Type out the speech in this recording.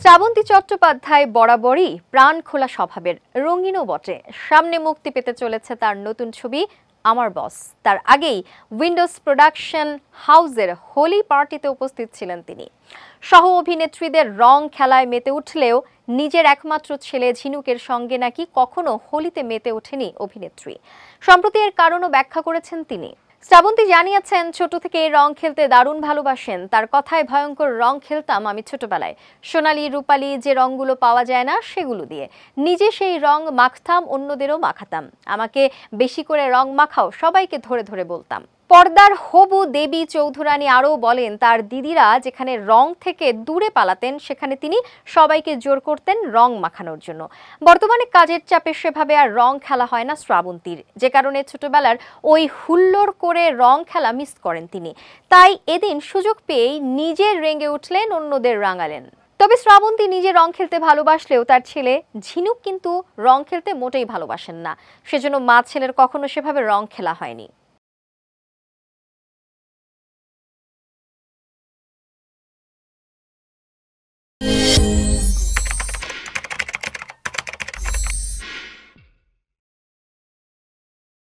শ্রাবন্তী চট্টোপাধ্যায় বরাবরই প্রাণ খোলা স্বভাবের, রঙিনও বটে। সামনে মুক্তি পেতে চলেছে তার নতুন ছবি আমার বস। তার আগেই উইন্ডোজ প্রোডাকশন হাউসের হোলি পার্টিতে উপস্থিত ছিলেন তিনি। সহ অভিনেত্রীদের রং খেলায় মেতে উঠলেও নিজের একমাত্র ছেলে ঝিনুকের সঙ্গে নাকি কখনো হোলিতে মেতে ওঠেনি অভিনেত্রী। সম্প্রতি এর কারণও ব্যাখ্যা করেছেন তিনি। শ্রাবন্তী জানিয়েছেন, ছোট থেকে রং খেলতে দারুণ ভালোবাসেন। তার কথায়, ভয়ঙ্কর রং খেলতাম আমি ছোটবেলায়। সোনালী রূপালী যে রংগুলো পাওয়া যায় না সেগুলো দিয়ে নিজে সেই রং মাখতাম, অন্যদেরও মাখাতাম। আমাকে বেশি করে রং মাখাও, সবাইকে ধরে ধরে বলতাম। পর্দার হবু দেবী চৌধুরানী আরও বলেন, তার দিদিরা যেখানে রং থেকে দূরে পালাতেন সেখানে তিনি সবাইকে জোর করতেন রং মাখানোর জন্য। বর্তমানে কাজের চাপে সেভাবে আর রং খেলা হয় না শ্রাবন্তীর, যে কারণে ছোটবেলার ওই হুল্লোড় করে রং খেলা মিস করেন তিনি। তাই এদিন সুযোগ পেয়েই নিজে রেঙে উঠলেন, অন্যদের রাঙালেন। তবে শ্রাবন্তী নিজে রং খেলতে ভালোবাসলেও তার ছেলে ঝিনুক কিন্তু রং খেলতে মোটেই ভালোবাসেন না। সেজন্য মা ছেলের কখনো সেভাবে রং খেলা হয়নি।